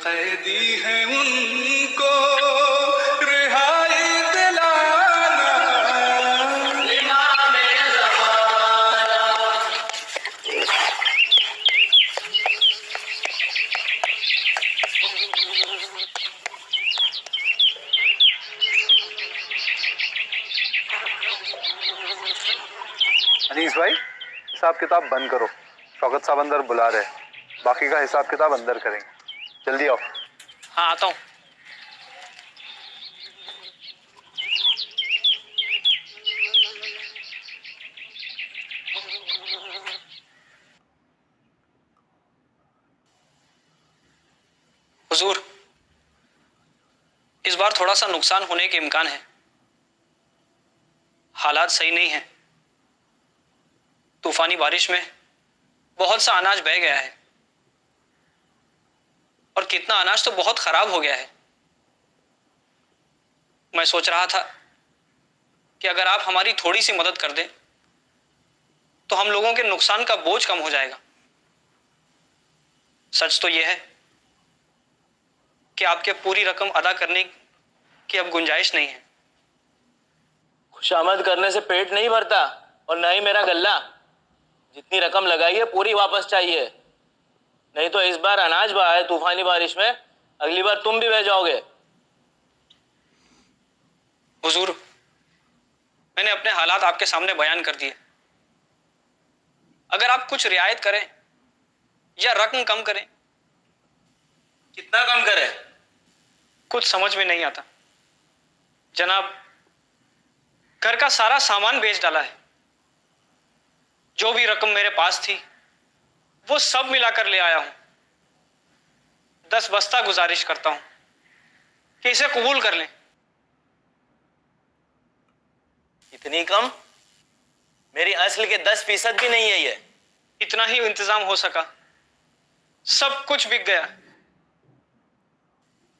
قیدی ہیں ان کو رہائی دلانا، امام زمانہ۔ انیس بھائی، حساب کتاب بند کرو، شوکت صاحب اندر بلا رہے، باقی کا حساب کتاب اندر کریں گے، جلدی آؤ۔ ہاں آتا ہوں۔ حضور، اس بار تھوڑا سا نقصان ہونے کے امکان ہے، حالات صحیح نہیں ہیں، طوفانی بارش میں بہت سا اناج بہہ گیا ہے، اور کتنا اناج تو بہت خراب ہو گیا ہے۔ میں سوچ رہا تھا کہ اگر آپ ہماری تھوڑی سی مدد کر دیں تو ہم لوگوں کے نقصان کا بوجھ کم ہو جائے گا۔ سچ تو یہ ہے کہ آپ کے پوری رقم ادا کرنے کی اب گنجائش نہیں ہے۔ خوشامد کرنے سے پیٹ نہیں بھرتا، اور نہ ہی میرا گلہ۔ جتنی رقم لگائی ہے پوری واپس چاہیے، نہیں تو اس بار اناج بہا ہے طوفانی بارش میں، اگلی بار تم بھی بہ جاؤ گے۔ حضور، میں نے اپنے حالات آپ کے سامنے بیان کر دیے، اگر آپ کچھ رعایت کریں یا رقم کم کریں۔ کتنا کم کرے؟ کچھ سمجھ میں نہیں آتا جناب، گھر کا سارا سامان بیچ ڈالا ہے، جو بھی رقم میرے پاس تھی وہ سب ملا کر لے آیا ہوں۔ 10 بستہ گزارش کرتا ہوں کہ اسے قبول کر لیں۔ اتنی کم؟ میری اصل کے 10% بھی نہیں ہے یہ۔ اتنا ہی انتظام ہو سکا، سب کچھ بک گیا۔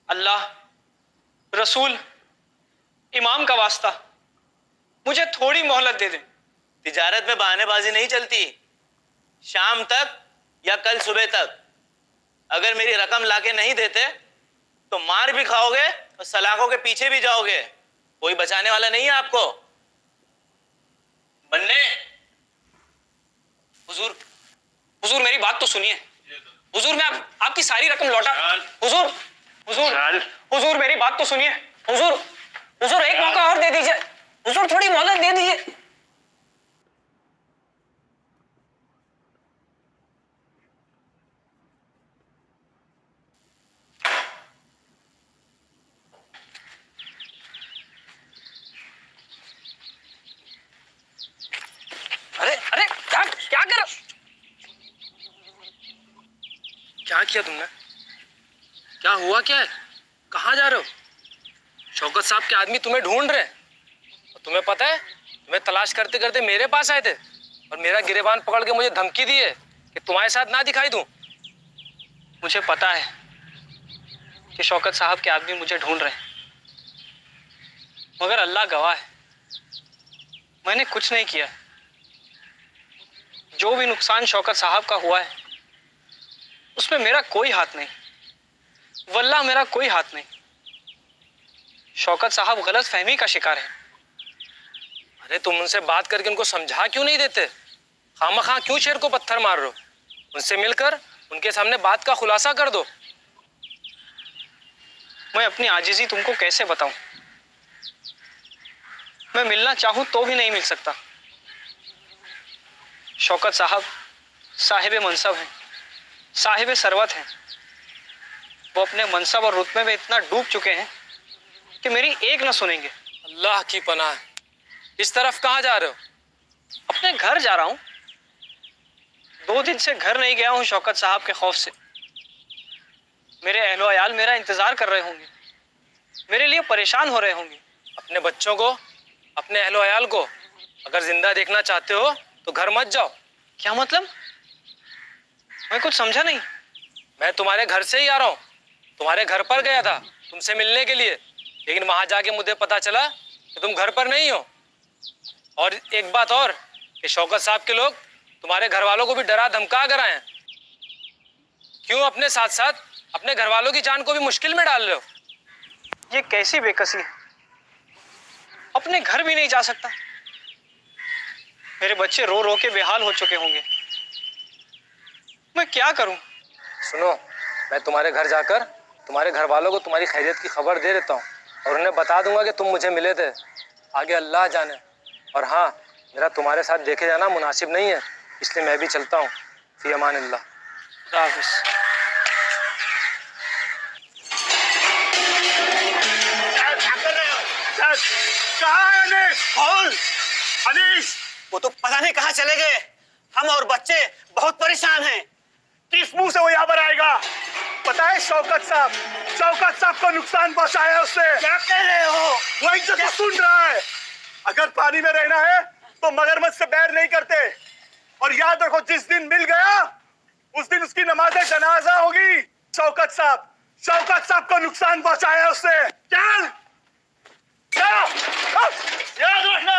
اللہ، رسول، امام کا واسطہ، مجھے تھوڑی مہلت دے دیں۔ تجارت میں بہانے بازی نہیں چلتی، شام تک یا کل صبح تک۔ اگر میری رقم لا کے نہیں دیتے تو مار بھی کھاؤ گے اور سلاخوں کے پیچھے بھی جاؤ گے، کوئی بچانے والا نہیں ہے آپ کو۔ بننے حضور، حضور میری بات تو سنیے۔ حضور میں آپ کی ساری رقم لوٹا۔ حضور، حضور، حضور میری بات تو سنیے۔ حضور، حضور ایک موقع اور دے دیجیے، حضور تھوڑی مہلت دے دیجیے۔ ارے ارے کیا کر کیا کیا تم نے؟ کیا ہوا؟ کیا ہے؟ کہاں جا رہے ہو؟ شوکت صاحب کے آدمی تمہیں ڈھونڈ رہے ہیں، اور تمہیں پتہ ہے تمہیں تلاش کرتے کرتے میرے پاس آئے تھے، اور میرا گریبان پکڑ کے مجھے دھمکی دی ہے کہ تمہارے ساتھ نہ دکھائی دوں۔ مجھے پتا ہے کہ شوکت صاحب کے آدمی مجھے ڈھونڈ رہے ہیں، مگر اللہ گواہ ہے میں نے کچھ نہیں کیا۔ جو بھی نقصان شوکت صاحب کا ہوا ہے اس میں میرا کوئی ہاتھ نہیں، واللہ میرا کوئی ہاتھ نہیں۔ شوکت صاحب غلط فہمی کا شکار ہے۔ ارے تم ان سے بات کر کے ان کو سمجھا کیوں نہیں دیتے؟ خواہ کیوں شیر کو پتھر مار رہے ہو؟ ان سے مل کر ان کے سامنے بات کا خلاصہ کر دو۔ میں اپنی عاجزی تم کو کیسے بتاؤں؟ میں ملنا چاہوں تو بھی نہیں مل سکتا۔ شوکت صاحب صاحب منصب ہیں، صاحب ثروت ہیں، وہ اپنے منصب اور رتبے میں اتنا ڈوب چکے ہیں کہ میری ایک نہ سنیں گے۔ اللہ کی پناہ، اس طرف کہاں جا رہے ہو؟ اپنے گھر جا رہا ہوں۔ 2 دن سے گھر نہیں گیا ہوں شوکت صاحب کے خوف سے۔ میرے اہل و عیال میرا انتظار کر رہے ہوں گے، میرے لیے پریشان ہو رہے ہوں گے۔ اپنے بچوں کو، اپنے اہل و عیال کو اگر زندہ دیکھنا چاہتے ہو تو گھر مت جاؤ۔ کیا مطلب؟ میں کچھ سمجھا نہیں۔ میں تمہارے گھر سے ہی آ رہا ہوں، تمہارے گھر پر گیا تھا تم سے ملنے کے لیے، لیکن وہاں جا کے مجھے پتا چلا کہ تم گھر پر نہیں ہو۔ اور ایک بات اور کہ شوکت صاحب کے لوگ تمہارے گھر والوں کو بھی ڈرا دھمکا کر آئے ہیں۔ کیوں اپنے ساتھ ساتھ अपने घर वालों की जान को भी मुश्किल में डाल रहे हो। ये कैसी बेकसी है, अपने घर भी नहीं जा सकता। मेरे बच्चे रो रो के बेहाल हो चुके होंगे, मैं क्या करूं? सुनो, मैं तुम्हारे घर जाकर तुम्हारे घर वालों को तुम्हारी खैरियत की खबर दे देता हूँ और उन्हें बता दूंगा कि तुम मुझे मिले थे। आगे अल्लाह जाने। और हाँ, मेरा तुम्हारे साथ देखे जाना मुनासिब नहीं है, इसलिए मैं भी चलता हूँ। फी अमान अल्लाह। खुदा हाफिज़। कहाँ है अनीस? कौन? अनीस, वो तो पता नहीं कहाँ चले गए। हम और बच्चे बहुत परेशान हैं। किस मुंह से वो यहाँ पर आएगा? पता है शौकत साहब को नुकसान पहुंचाया उसने। क्या कह रहे हो? वही तो सुन रहा है। अगर पानी में रहना है तो मगरमच्छ से बैर नहीं करते। और याद रखो, जिस दिन मिल गया उस दिन उसकी नमाज जनाजा होगी। शौकत साहब को नुकसान पहुंचाया उसने। चल याद रखना।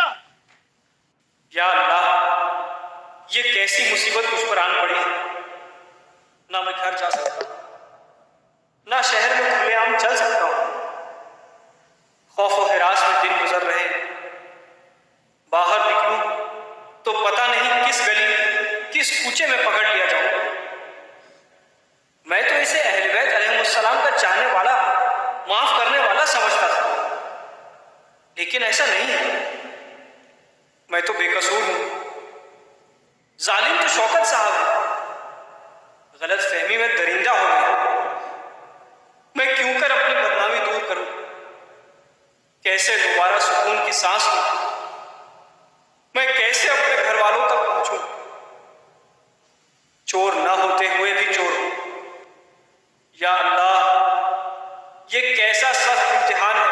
या अल्लाह, ये कैसी मुसीबत मुझ पर आन पड़ी है। ना मैं घर जा सकता, ना शहर में खुलेआम चल सकता हूं। खौफ और हिरास में दिन गुजर रहे। बाहर निकलूं तो पता नहीं किस गली, किस कूचे में पकड़ लिया जाऊं। मैं तो इसे अहले बैत अलैहिमुस्सलाम का चाहने वाला, माफ करने वाला समझता था, लेकिन ऐसा नहीं है। मैं तो बेकसूर हूं। जालिम तो शौकत साहब है, गलत फहमी में दरिंदा हो गया। मैं क्यों कर अपनी बदनामी दूर करूं? कैसे दोबारा सुकून की सांस लूं? मैं कैसे अपने घर वालों तक पहुंचूं? चोर ना होते हुए भी चोर हूं। या अल्लाह, ये कैसा सख्त इम्तिहान है,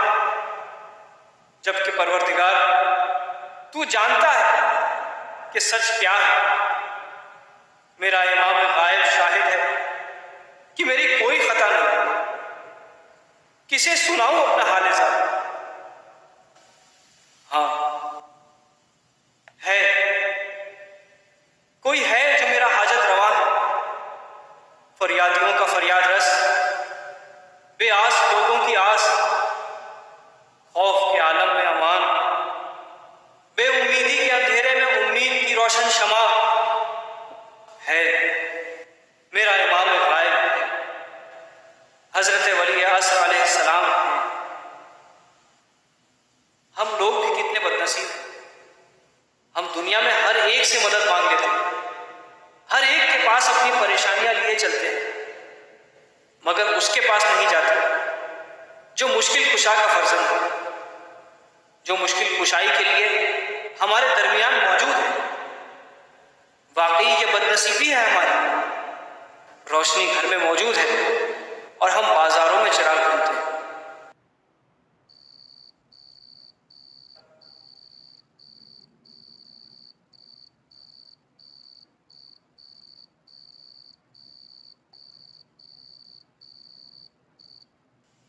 जबकि परवरदिगार तू जानता है कि सच क्या है। मेरा इमाम गायब शाहिद है कि मेरी कोई खता नहीं। किसे सुनाऊं अपना हाल ज़ाहिर? हाँ है, कोई है जो मेरा हाजत रवा है। फरियादियों का फरियाद रस, बेआस लोगों की आस, खौफ के आलम में अमान, बेउम्मीदी के अंधेरे में उम्मीद की रोशन शमा है। मेरा इमाम गायब हजरत वली असर अलैहिस्सलाम। हम लोग भी कितने बदनसीब हैं। हम दुनिया में हर एक से मदद मांग लेते हैं, हर एक के पास अपनी परेशानियां लिए चलते हैं, मगर उसके पास नहीं जाते जो मुश्किल कुशा का फर्जंद है, जो मुश्किल कुशाई के लिए हमारे दरमियान मौजूद है। वाकई ये बदनसीबी है हमारी। रोशनी घर में मौजूद है और हम बाजारों में चिराग ढूंढते हैं।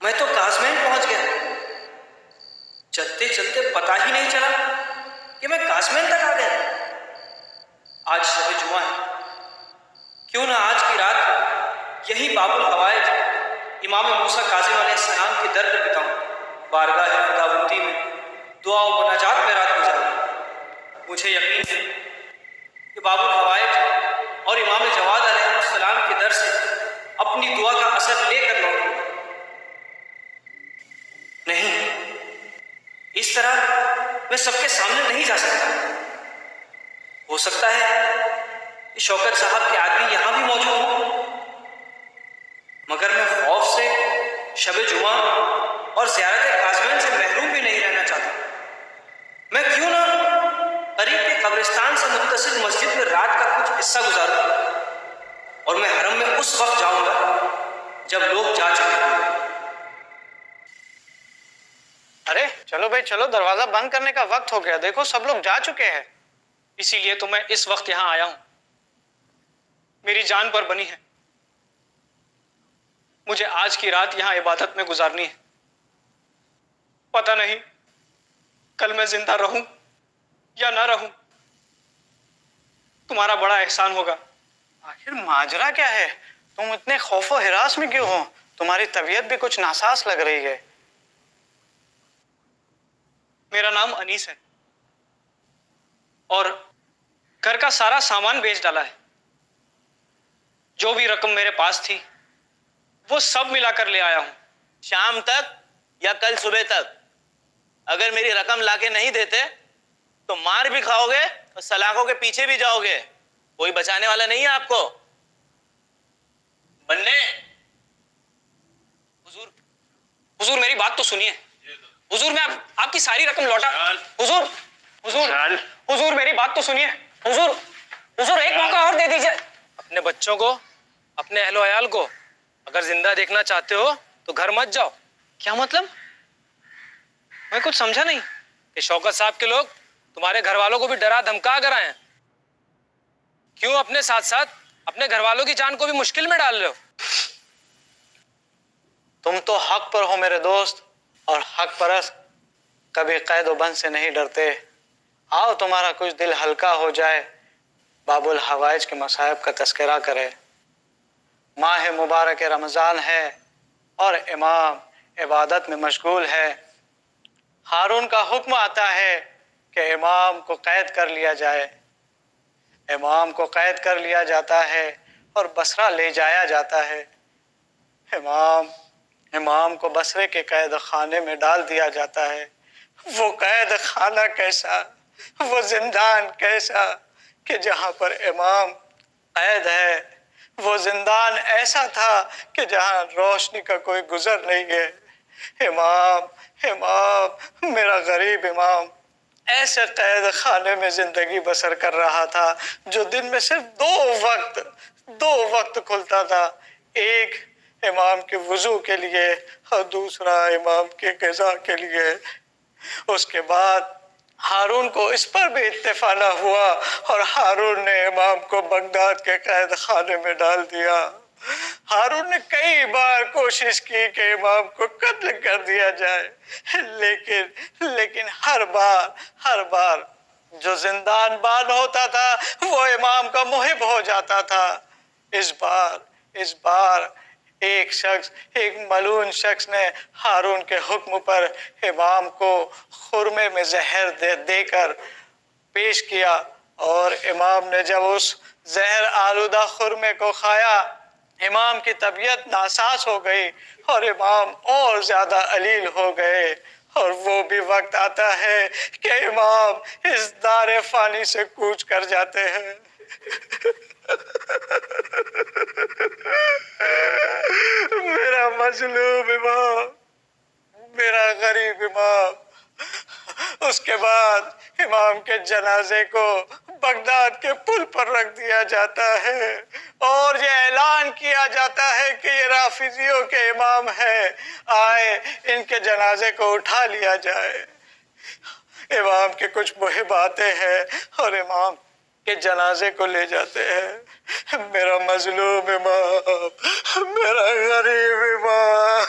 मैं तो काजमैन पहुंच गया। चलते चलते पता ही नहीं चला कि मैं काजमैन तक आ गया। आज शब जुमा है, क्यों ना आज की रात यही बाबुल हवाइज इमाम मूसा काज़िम अलैहिस्सलाम के दर पर बिताऊं। बारगाह खुदावंदी में दुआ और मुनाजात में रात गुजारूं। मुझे यकीन है कि बाबुल हवाइज और इमाम जवाद अलैहिस्सलाम के दर से अपनी दुआ का असर लेकर लौटूंगा। नहीं, इस तरह मैं सबके सामने नहीं जा सकता। हो सकता है कि शौकत साहब के आदमी यहां भी मौजूद हों, मगर मैं खौफ से शब जुमा और ज़ियारत काज़मैन से महरूम भी नहीं रहना चाहता। मैं क्यों ना करीब के कब्रिस्तान से मुत्तसिल मस्जिद में रात का कुछ हिस्सा गुजारूं और मैं हरम में उस वक्त जाऊंगा जब लोग जा चुके हों। अरे चलो भाई चलो, दरवाजा बंद करने का वक्त हो गया। देखो सब लोग जा चुके हैं। इसीलिए तो मैं इस वक्त यहां आया हूं। मेरी जान पर बनी है, मुझे आज की रात यहां इबादत में गुजारनी है। पता नहीं कल मैं जिंदा रहूं या ना रहूं। तुम्हारा बड़ा एहसान होगा। आखिर माजरा क्या है? तुम इतने खौफो हिरास में क्यों हो? तुम्हारी तबीयत भी कुछ नासाज लग रही है। मेरा नाम अनीस है और घर का सारा सामान बेच डाला है। जो भी रकम मेरे पास थी वो सब मिलाकर ले आया हूं। शाम तक या कल सुबह तक अगर मेरी रकम लाके नहीं देते तो मार भी खाओगे और सलाखों के पीछे भी जाओगे। कोई बचाने वाला नहीं है आपको। बन्ने, हुजूर, हुजूर मेरी बात तो सुनिए। हुजूर मैं आपकी सारी रकम लौटा। हुजूर, हुजूर, हुजूर मेरी बात तो सुनिए। हुजूर, हुजूर एक मौका और दे दीजिए। अपने बच्चों को, अपने अहलो अयाल को अगर जिंदा देखना चाहते हो तो घर मत जाओ। क्या मतलब? मैं कुछ समझा नहीं। कि शौकत साहब के लोग तुम्हारे घर वालों को भी डरा धमका कर आए हैं। क्यों अपने साथ साथ अपने घर वालों की जान को भी मुश्किल में डाल रहे हो? तुम तो हक पर हो मेरे दोस्त, और हक परस्त कभी कैद व बंद से नहीं डरते। आओ तुम्हारा कुछ दिल हल्का हो जाए, बाबुल हवाइज के मसाइब का तस्करा करे। माह मुबारक रमज़ान है और इमाम इबादत में मशगूल है। हारून का हुक्म आता है कि इमाम को कैद कर लिया जाए। इमाम को कैद कर लिया जाता है और बसरा ले जाया जाता है। इमाम को बसरे के कैद खाने में डाल दिया जाता है। वो कैद खाना कैसा, वो जिंदान कैसा कि जहाँ पर इमाम कैद है, वो जिंदान ऐसा था कि जहाँ रोशनी का कोई गुजर नहीं है। इमाम, इमाम, मेरा गरीब इमाम ऐसे कैद खाने में जिंदगी बसर कर रहा था जो दिन में सिर्फ दो वक्त खुलता था। एक इमाम के वुजू के लिए और दूसरा इमाम के ग़िज़ा के लिए। उसके बाद हारून को इस पर भी इत्तेफाना हुआ और हारून ने इमाम को बगदाद के कैद खाने में डाल दिया। हारून ने कई बार कोशिश की कि इमाम को कत्ल कर दिया जाए, लेकिन हर बार जो जिंदान बान होता था वो इमाम का मुहिब हो जाता था। इस बार एक मलून शख्स ने हारून के हुक्म पर इमाम को खुरमे में जहर देकर पेश किया और इमाम ने जब उस जहर आलूदा खुरमे को खाया, इमाम की तबीयत नासाज हो गई और इमाम और ज्यादा अलील हो गए। और वो भी वक्त आता है कि इमाम इस दारे फानी से कूच कर जाते हैं। मेरा मजलूम इमाम, मेरा गरीब इमाम। उसके बाद इमाम के जनाजे को बगदाद के पुल पर रख दिया जाता है और ये ऐलान किया जाता है कि ये राफिजियों के इमाम हैं, आए इनके जनाजे को उठा लिया जाए। इमाम के कुछ मुहिब आते हैं और इमाम के जनाजे को ले जाते हैं। मेरा मजलूम इमाम, मेरा गरीब इमाम।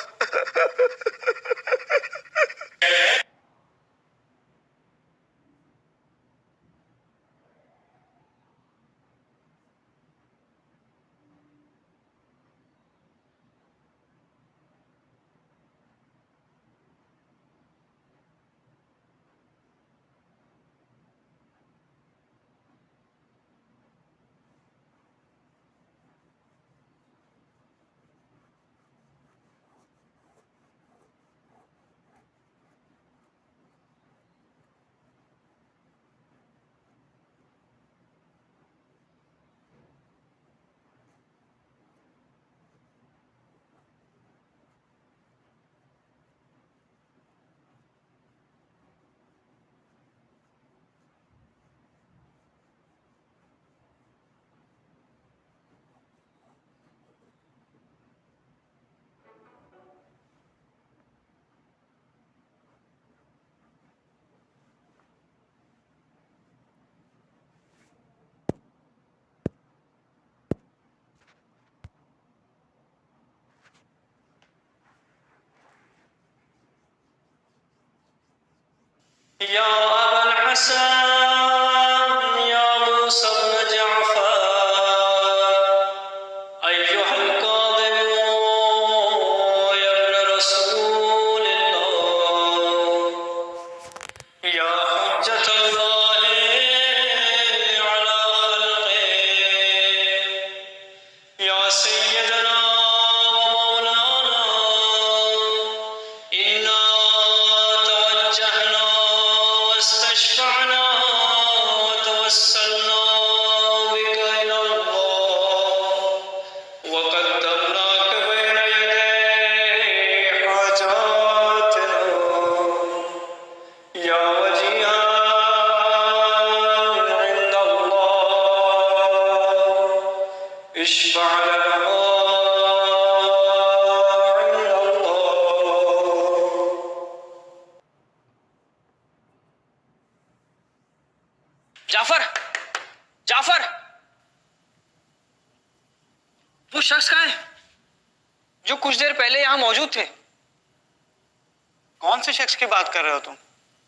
या अबल हसन या मूसा इब्न जाफर अय्युहल اشفع لنا عند اللہ. جعفر جعفر وہ شخص کہاں ہے جو کچھ دیر پہلے یہاں موجود تھے؟ کون سے شخص کی بات کر رہے ہو تم؟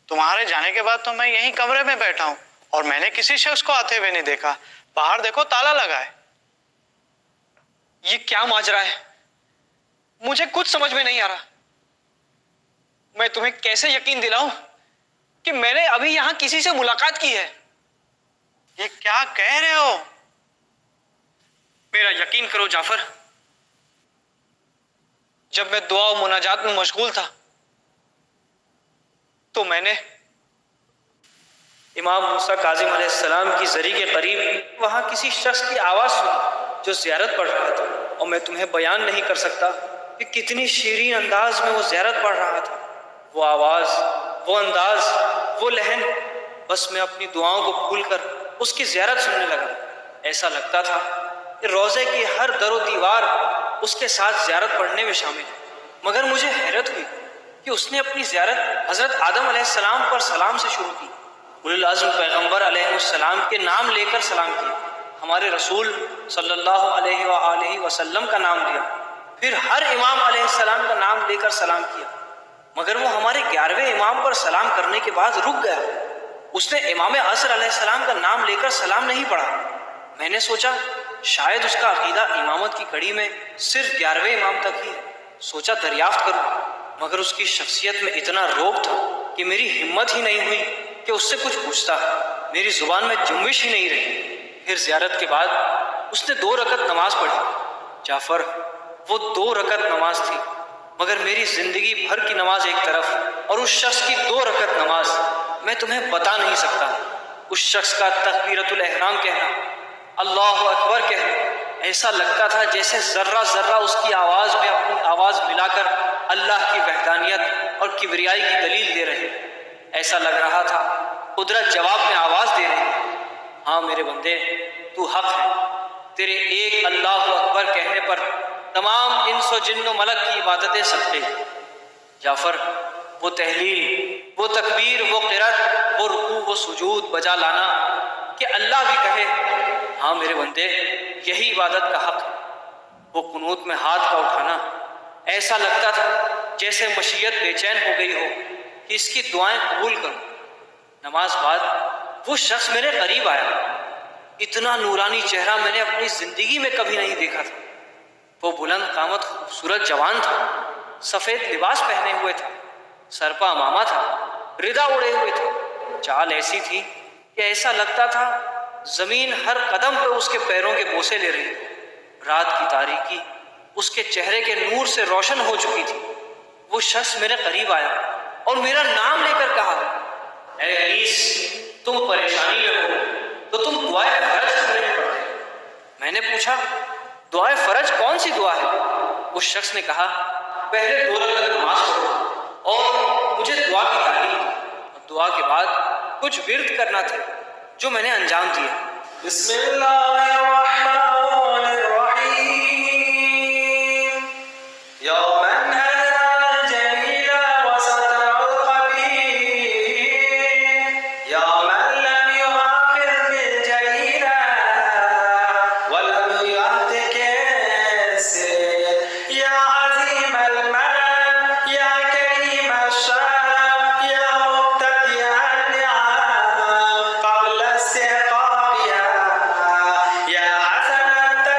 تمہارے جانے کے بعد تو میں یہیں کمرے میں بیٹھا ہوں اور میں نے کسی شخص کو آتے ہوئے نہیں دیکھا. باہر دیکھو تالا لگا ہے. یہ کیا ماجرا ہے؟ مجھے کچھ سمجھ میں نہیں آ رہا. میں تمہیں کیسے یقین دلاؤں کہ میں نے ابھی یہاں کسی سے ملاقات کی ہے؟ یہ کیا کہہ رہے ہو؟ میرا یقین کرو جعفر، جب میں دعا و مناجات میں مشغول تھا تو میں نے امام موسیٰ کاظم علیہ السلام کی زری کے قریب وہاں کسی شخص کی آواز سنی جو زیارت پڑھ رہا تھا، اور میں تمہیں بیان نہیں کر سکتا کہ کتنی شیرین انداز میں وہ زیارت پڑھ رہا تھا. وہ آواز، وہ انداز، وہ لہن، بس میں اپنی دعاؤں کو بھول کر اس کی زیارت سننے لگا. ایسا لگتا تھا کہ روضے کی ہر در و دیوار اس کے ساتھ زیارت پڑھنے میں شامل ہے. مگر مجھے حیرت ہوئی کہ اس نے اپنی زیارت حضرت آدم علیہ السلام پر سلام سے شروع کی. اولو العزم پیغمبر علیہ السلام کے نام لے کر سلام کیا، ہمارے رسول صلی اللہ علیہ وآلہ وسلم کا نام لیا، پھر ہر امام علیہ السلام کا نام لے کر سلام کیا. مگر وہ ہمارے 11ویں امام پر سلام کرنے کے بعد رک گیا. اس نے امام عصر علیہ السلام کا نام لے کر سلام نہیں پڑھا. میں نے سوچا شاید اس کا عقیدہ امامت کی کڑی میں صرف 11ویں امام تک ہی ہے. سوچا دریافت کروں، مگر اس کی شخصیت میں اتنا روب تھا کہ میری ہمت ہی نہیں ہوئی کہ اس سے کچھ پوچھتا. میری زبان میں جنبش ہی نہیں رہی. پھر زیارت کے بعد اس نے 2 رکعت نماز پڑھی. جعفر، وہ 2 رکعت نماز تھی، مگر میری زندگی بھر کی نماز ایک طرف اور اس شخص کی 2 رکعت نماز میں تمہیں بتا نہیں سکتا. اس شخص کا تکبیرۃ الاحرام کہنا، اللہ اکبر کہنا، ایسا لگتا تھا جیسے ذرہ ذرہ اس کی آواز میں اپنی آواز ملا کر اللہ کی وحدانیت اور کبریائی کی دلیل دے رہے. ایسا لگ رہا تھا قدرت جواب میں آواز دے رہی ہے، ہاں میرے بندے تو حق ہے. تیرے ایک اللہ اکبر کہنے پر تمام انس و جن و ملک کی عبادتیں صدقے. جعفر، وہ تحلیل، وہ تکبیر، وہ قرأت، وہ رکوع، وہ سجود بجا لانا کہ اللہ بھی کہے ہاں میرے بندے یہی عبادت کا حق ہے. وہ قنوت میں ہاتھ کا اٹھانا، ایسا لگتا تھا جیسے مشیت بے چین ہو گئی ہو کہ اس کی دعائیں قبول کرو. نماز بعد وہ شخص میرے قریب آیا. اتنا نورانی چہرہ میں نے اپنی زندگی میں کبھی نہیں دیکھا تھا. وہ بلند قامت خوبصورت جوان تھا، سفید لباس پہنے ہوئے تھا، سر پہ عمامہ تھا، ردا اڑے ہوئے تھے. چال ایسی تھی کہ ایسا لگتا تھا زمین ہر قدم پہ اس کے پیروں کے بوسے لے رہی. رات کی تاریکی اس کے چہرے کے نور سے روشن ہو چکی تھی. وہ شخص میرے قریب آیا اور میرا نام لے کر کہا، اے انیس، تم پریشانی میں ہو تو تم دعائے فرج کیوں نہیں پڑھتے؟ میں نے پوچھا دعائے فرج کون سی دعا ہے؟ اس شخص نے کہا پہلے 2 رکعت نماز پڑھو اور مجھے دعا کی تعلیم، اور دعا کے بعد کچھ ورد کرنا تھا جو میں نے انجام دیا. بسم اللہ الرحمن الرحیم. یوم قبل استحقاقها يا حسنة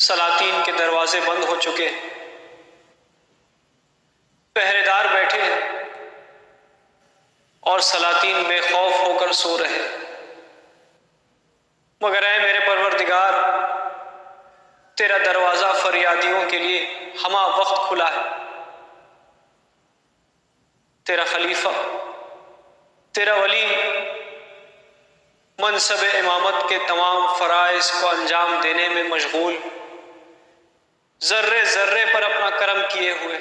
सलातीन के दरवाजे बंद हो चुके हैं, पहरेदार बैठे हैं और सलातीन बेखौफ होकर सो रहे हैं। मगर ऐ मेरे परवरदिगार, तेरा दरवाजा फरियादियों के लिए हमा वक्त खुला है। तेरा खलीफा, तेरा वली मनसब इमामत के तमाम फ़राइज़ को अंजाम देने में मशगूल, ज़र्रे ज़र्रे पर अपना करम किए हुए,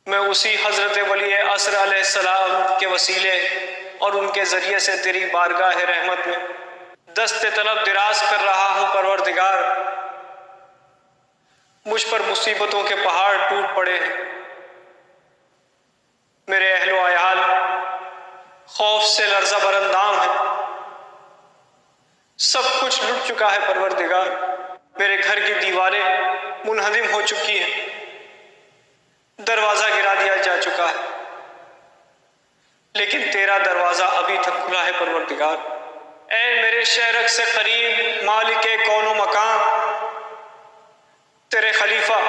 मैं उसी हज़रत वली असर अलैहिस्सलाम के वसीले और उनके ज़रिए से तेरी बारगाह रहमत में दस्ते तलब दराज कर रहा हूँ। परवरदिगार, मुझ पर मुसीबतों के पहाड़ टूट पड़े हैं। मेरे अहलो अयाल खौफ से लर्ज़ा बरंदाम है। सब कुछ लुट चुका है परवरदिगार। मेरे घर की दीवारें मुनहदिम हो चुकी हैं, दरवाज़ा गिरा दिया जा चुका है, लेकिन तेरा दरवाज़ा अभी तक खुला है परवरदिगार। ऐ मेरे शहरक से करीब मालिके कौनो मकाम, तेरे खलीफा,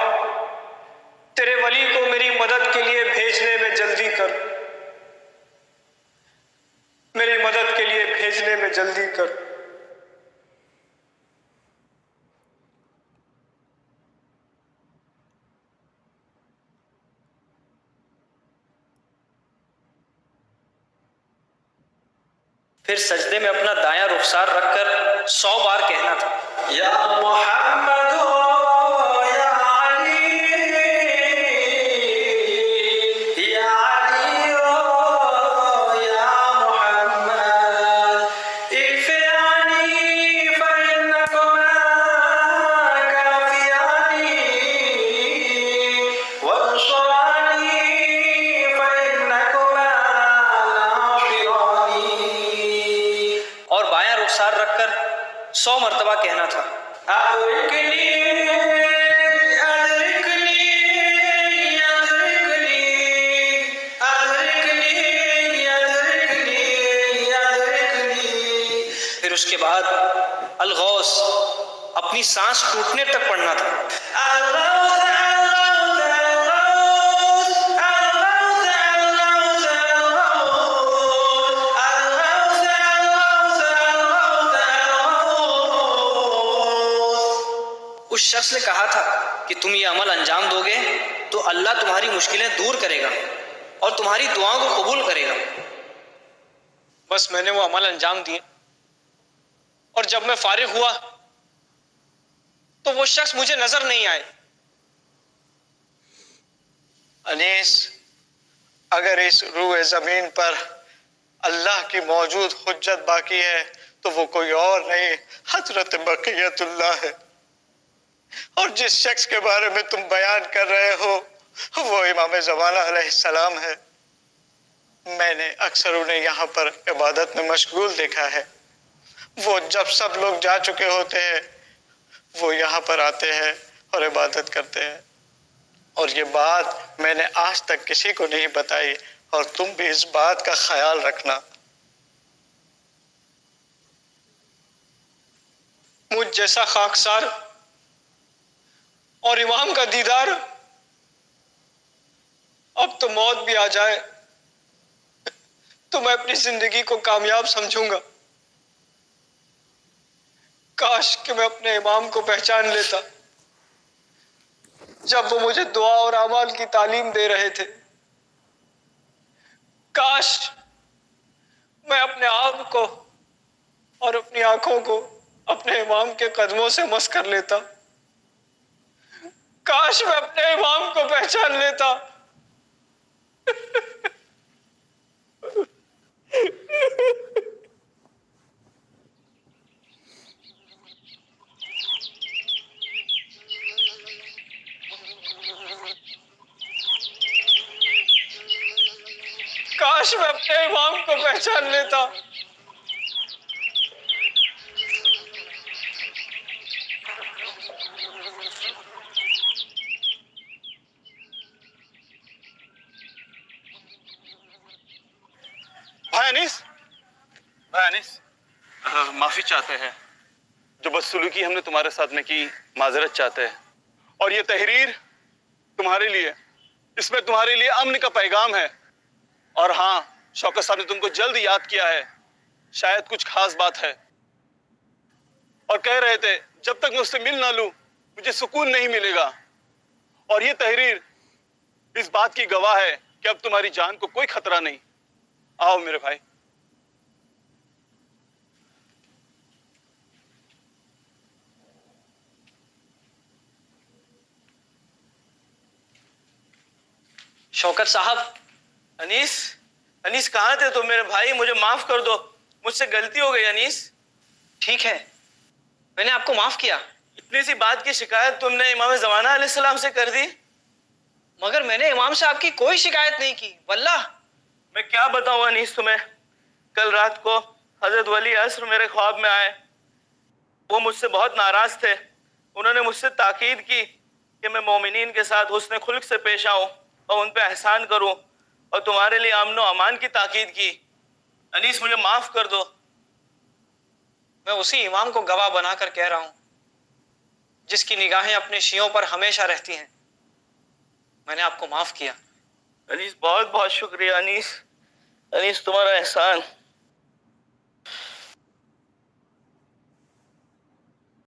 तेरे वली को मेरी मदद के लिए भेजने में जल्दी कर, मेरी मदद के लिए भेजने में जल्दी कर। फिर सजदे में अपना दायां रुखसार रखकर 100 बार कहना था, या मोहम्मद या अली, या अली या मोहम्मद, इफ़यानी फ़इन्नकुमा काफ़ियानी, वंशुरानी फ़इन्नकुमा नाफ़िरानी। और बायां रुखसार रखकर 100 मरतबा कहना था, अदरिकनी अदरिकनी अदरिकनी अदरिकनी अदरिकनी अदरिकनी। फिर उसके बाद अलगौस अपनी सांस टूटने तक पढ़ना था, उस शख्स ने कहा था कि तुम ये अमल अंजाम दोगे तो अल्लाह तुम्हारी मुश्किलें दूर करेगा और तुम्हारी दुआओं को कबूल करेगा। बस मैंने वो अमल अंजाम दिए और जब मैं फारिग हुआ तो वो शख्स मुझे नजर नहीं आए। अनीस, अगर इस रूए ज़मीन पर अल्लाह की मौजूद हुज्जत बाकी है तो वो कोई और नहीं, हजरत बक़ियतुल्लाह है। और जिस शख्स के बारे में तुम बयान कर रहे हो वो इमाम ज़माना अलैहिस्सलाम है। मैंने अक्सर उन्हें यहाँ पर इबादत में मशगूल देखा है। वो जब सब लोग जा चुके होते हैं वो यहाँ पर आते हैं और इबादत करते हैं। और ये बात मैंने आज तक किसी को नहीं बताई और तुम भी इस बात का ख्याल रखना। मुझ जैसा खाकसार और इमाम का दीदार, अब तो मौत भी आ जाए तो मैं अपनी जिंदगी को कामयाब समझूंगा। काश कि मैं अपने इमाम को पहचान लेता जब वो मुझे दुआ और अमाल की तालीम दे रहे थे। काश मैं अपने आप को और अपनी आंखों को अपने इमाम के कदमों से मस कर लेता। काश मैं अपने इमाम को पहचान लेता। काश मैं अपने इमाम को पहचान लेता। भाई अनीस, माफी चाहते हैं। जो बदसलूकी हमने तुम्हारे साथ में की, माजरत चाहते हैं। और ये तहरीर तुम्हारे लिए, इसमें तुम्हारे लिए अमन का पैगाम है। और हाँ, शौकत साहब ने तुमको जल्द याद किया है, शायद कुछ खास बात है, और कह रहे थे जब तक मैं उससे मिल ना लूं मुझे सुकून नहीं मिलेगा। और ये तहरीर इस बात की गवाह है कि अब तुम्हारी जान को कोई खतरा नहीं। आओ मेरे भाई। शौकत साहब, अनीस, अनीस कहाँ थे तुम मेरे भाई? मुझे माफ कर दो, मुझसे गलती हो गई अनीस। ठीक है, मैंने आपको माफ किया, इतनी सी बात की शिकायत तुमने इमाम ज़माना अलैहिस्सलाम से कर दी। मगर मैंने इमाम साहब की कोई शिकायत नहीं की, वल्लाह। मैं क्या बताऊं अनीस तुम्हें, कल रात को हजरत वली असर मेरे ख्वाब में आए। वो मुझसे बहुत नाराज थे। उन्होंने मुझसे ताकीद की कि मैं मोमिनीन के साथ हुस्न खुल्क से पेश आऊं और उन पे एहसान करूं, और तुम्हारे लिए अमन व अमान की ताकीद की। अनीस मुझे माफ कर दो। मैं उसी इमाम को गवाह बनाकर कह रहा हूं जिसकी निगाहें अपने शियों पर हमेशा रहती हैं। मैंने आपको माफ किया। अनीस बहुत बहुत शुक्रिया अनीस, अनीस तुम्हारा एहसान।